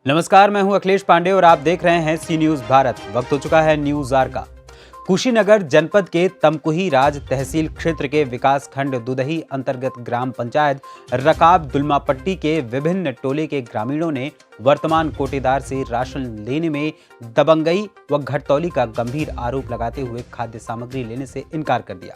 नमस्कार, मैं हूं अखिलेश पांडे और आप देख रहे हैं सी न्यूज भारत। वक्त हो चुका है न्यूज आर का। कुशीनगर जनपद के तमकुही राज तहसील क्षेत्र के विकास खंड दुदही अंतर्गत ग्राम पंचायत रकाब दुलमापट्टी के विभिन्न टोले के ग्रामीणों ने वर्तमान कोटेदार से राशन लेने में दबंगई व घटतौली का गंभीर आरोप लगाते हुए खाद्य सामग्री लेने से इनकार कर दिया।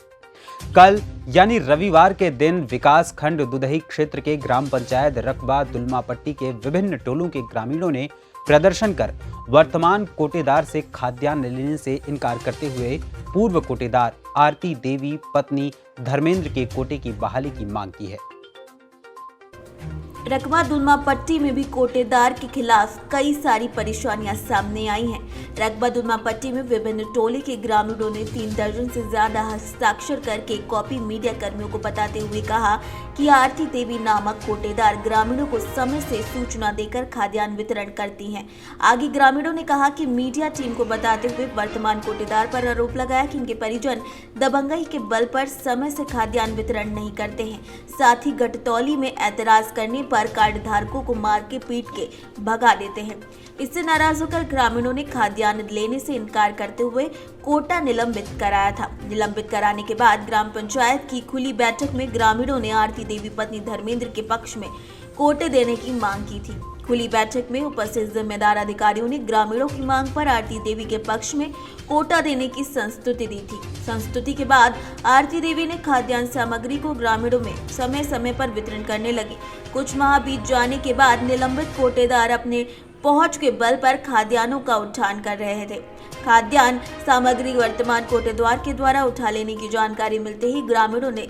कल यानी रविवार के दिन विकास खंड दुदही क्षेत्र के ग्राम पंचायत रकबा दुलमापट्टी के विभिन्न टोलों के ग्रामीणों ने प्रदर्शन कर वर्तमान कोटेदार से खाद्यान्न लेने से इनकार करते हुए पूर्व कोटेदार आरती देवी पत्नी धर्मेंद्र के कोटे की बहाली की मांग की है। रकबा दुलमापट्टी में भी कोटेदार के खिलाफ कई सारी परेशानियां सामने आई हैं। रकबा दुलमापट्टी में विभिन्न टोले के ग्रामीणों ने 3 दर्जन से ज्यादा हस्ताक्षर करके कॉपी मीडिया कर्मियों को बताते हुए कहा कि आरती देवी नामक कोटेदार ग्रामीणों को समय से सूचना देकर खाद्यान्न वितरण करती हैं। आगे ग्रामीणों ने कहा कि मीडिया टीम को बताते हुए वर्तमान कोटेदार पर आरोप लगाया कि इनके परिजन दबंगई के बल पर समय से खाद्यान्न वितरण नहीं करते हैं। साथ ही घटतौली में ऐतराज करने पर कार्ड धारकों को मार के पीट के भगा देते हैं। इससे नाराज होकर ग्रामीणों ने खाद्यान्न लेने से इनकार करते हुए कोटा निलंबित कराया था। निलंबित कराने के बाद ग्राम पंचायत की खुली बैठक में ग्रामीणों ने आरती देवी पत्नी धर्मेंद्र के पक्ष में कोटे देने की मांग की थी। खुली बैठक में उपस्थित जिम्मेदार अधिकारियों ने ग्रामीणों की मांग पर आरती देवी के पक्ष में कोटा देने की संस्तुति दी थी। संस्तुति के बाद आरती देवी ने खाद्यान्न सामग्री को ग्रामीणों में समय समय पर वितरण करने लगी। कुछ माह बीत जाने के बाद निलंबित कोटेदार अपने पहुंच के बल पर खाद्यान्नों का उठान कर रहे थे। खाद्यान्न सामग्री वर्तमान कोटेदार के द्वारा उठा लेने की जानकारी मिलते ही ग्रामीणों ने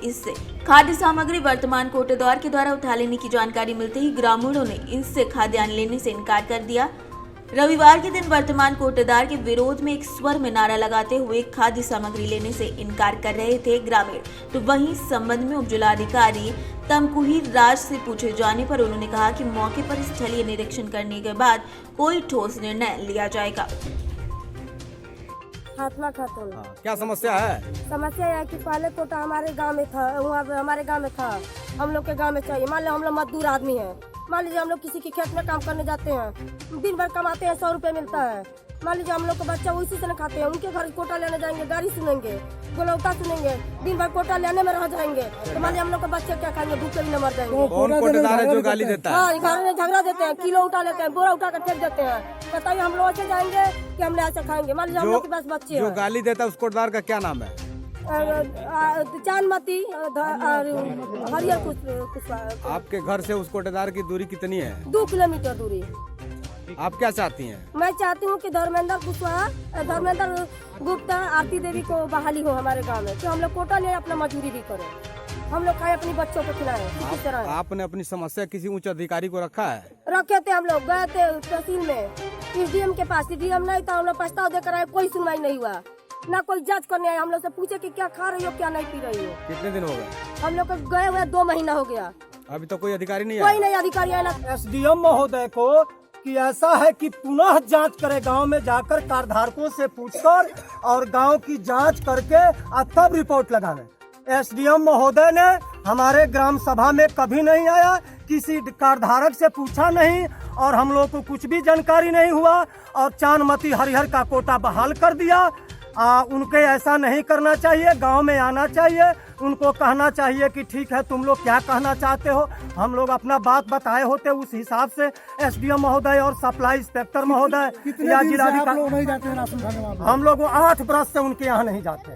इससे खाद्यान्न लेने से इनकार कर दिया। रविवार के दिन वर्तमान कोटेदार के विरोध में एक स्वर में नारा लगाते हुए खाद्य सामग्री लेने से इनकार कर रहे थे ग्रामीण। तो वहीं इस संबंध में उपजिलाधिकारी तमकुही राज से पूछे जाने पर उन्होंने कहा कि मौके पर स्थलीय निरीक्षण करने के बाद कोई ठोस निर्णय लिया जाएगा। क्या समस्या है? समस्या है कि पहले कोटा हमारे गांव में था, हमारे गांव में था, हम लोग के गांव में चाहिए। मान लो हम लोग मजदूर आदमी हैं, मान लीजिए हम लोग किसी के खेत में काम करने जाते हैं, दिन भर कमाते हैं, 100 रुपए मिलता है। मान लीजिए हम लोग का बच्चा उसी से न खाते हैं, उनके घर कोटा लेने जाएंगे, गाड़ी सुनेंगे, गोलौटा सुनेंगे, दिन भर कोटा लेने में रह जाएंगे। तो मान लीजिए हम लोग का बच्चे क्या खाएंगे, भूखे भी न मर जाएंगे। कौन कोटेदार है जो गाली देता है? हाँ, घर में झगड़ा देते हैं, किलो उठा लेते हैं, बोरा उठा कर फेंक देते हैं। बताइए हम लोग ऐसे जाएंगे कि हमने ऐसे खाएंगे? मान लीजिए हम लोग के पास बच्चे जो गाली देता है उस कोटेदार का क्या नाम है? चांदमती हरियर कुछ। आपके घर से उस कोटेदार की दूरी कितनी है? 2 किलोमीटर दूरी। आप क्या चाहती हैं? मैं चाहती हूँ कि धर्मेंद्र गुप्ता आरती देवी को बहाली हो हमारे गांव में, कि हम लोग कोटा ले अपना मजदूरी भी करें, हम लोग खाए, अपनी बच्चों को खिलाएं। किस तरह आपने अपनी समस्या किसी उच्च अधिकारी को रखा है? रखे थे, हम लोग गए थे तहसील में, डीएम के पास। डीएम नहीं था, हम लोग प्रस्ताव देकर आए, कोई सुनवाई नहीं हुआ, ना कोई जांच करने आए। हम लोग से पूछे कि क्या खा रही हो, क्या नहीं पी रही हो। कितने दिन हो गए? हम लोग गए हुए 2 महीना हो गया, अभी तो कोई अधिकारी नहीं कोई आया? नहीं अधिकारी आया। एसडीएम महोदय को कि ऐसा है कि पुनः जांच करे, गांव में जाकर कार्डधारकों से पूछकर और गांव की जांच करके तब रिपोर्ट लगावे। एसडीएम महोदय ने हमारे ग्राम सभा में कभी नहीं आया, किसी कार्डधारक से पूछा नहीं और हम लोग को कुछ भी जानकारी नहीं हुआ और चांदमती हरिहर का कोटा बहाल कर दिया। उनके ऐसा नहीं करना चाहिए, गांव में आना चाहिए, उनको कहना चाहिए कि ठीक है तुम लोग क्या कहना चाहते हो। हम लोग अपना बात बताए होते, उस हिसाब से एसडीएम महोदय और सप्लाई इंस्पेक्टर महोदय या जिलाधिकारी, हम लोग 8 बरस से उनके यहाँ नहीं जाते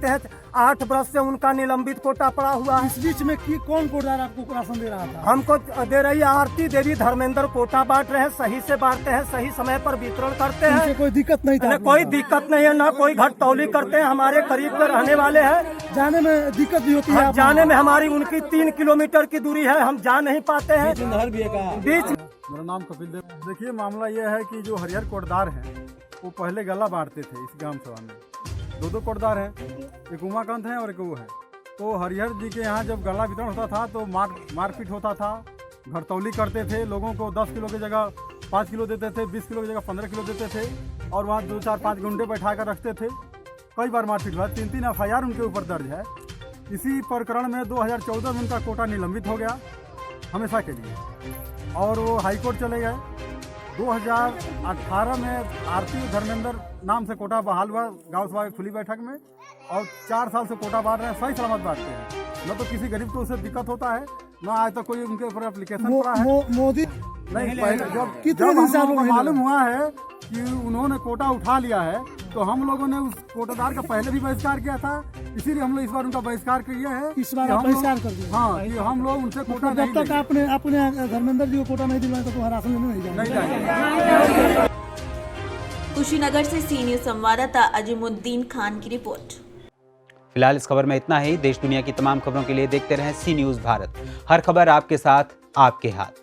हैं। 8 बरस से उनका निलंबित कोटा पड़ा हुआ है। इस बीच में कौन कोटेदार आपको राशन दे रहा था? हमको दे रही है आरती देवी, धर्मेंद्र कोटा बांट रहे हैं, सही से बांटते हैं, सही समय पर वितरण करते हैं, कोई दिक्कत नहीं था? कोई दिक्कत नहीं है, ना कोई घटतौली करते हैं। हमारे करीब के रहने वाले हैं, जाने में दिक्कत भी होती है? जाने में हमारी उनकी 3 किलोमीटर की दूरी है, हम जा नहीं पाते हैं। बीच मेरा नाम कपिल देव। देखिए, मामला यह है कि जो हरिहर कोटदार हैं वो पहले गला बांटते थे इस ग्राम सभा में। 2 कोटदार हैं, एक उमाकांत है और एक वो है। तो हरिहर जी के यहाँ जब गला वितरण होता था तो मारपीट होता था, घटतौली करते थे, लोगों को 10 किलो की जगह 5 किलो देते थे, 20 किलो की जगह 15 किलो देते थे और वहाँ 2, 4, 5 गुंडे बैठा कर रखते थे। कई बार मारपीट हुआ, 3 FIR उनके ऊपर दर्ज है। इसी प्रकरण में 2014 में उनका कोटा निलंबित हो गया हमेशा के लिए। और वो हाई कोर्ट चले गए। 2018 में आरती धर्मेंद्र नाम से कोटा बहाल हुआ गांव सभा की खुली बैठक में, और 4 साल से कोटा बांट रहे हैं, सही सलामत बांटते हैं। न तो किसी गरीब को उससे दिक्कत होता है, न आज तक कोई उनके ऊपर एप्लीकेशन पड़ा है। मोदी नहीं, पहले जब हम लोगों को मालूम हुआ है कि उन्होंने कोटा उठा लिया है, तो हम लोगों ने उस कोटादार का पहले भी बहिष्कार किया था, इसीलिए हम लोग इस बार उनका बहिष्कार किया है। इस बार कि हम बहिष्कार लोग- कर दिया। हाँ, कि हम लोग उनसे कोटा नहीं जब तक लेंगे। अपने धर्मेंद्र जी को कोटा नहीं दिलवाए तो हरासन में नहीं जाएंगे। नहीं जाएंगे। कुशीनगर से सी न्यूज संवाददाता अजीमुद्दीन खान की रिपोर्ट। फिलहाल इस खबर में इतना ही। देश दुनिया की तमाम खबरों के लिए देखते रहें सी न्यूज़ भारत। हर खबर आपके साथ, आपके हाथ।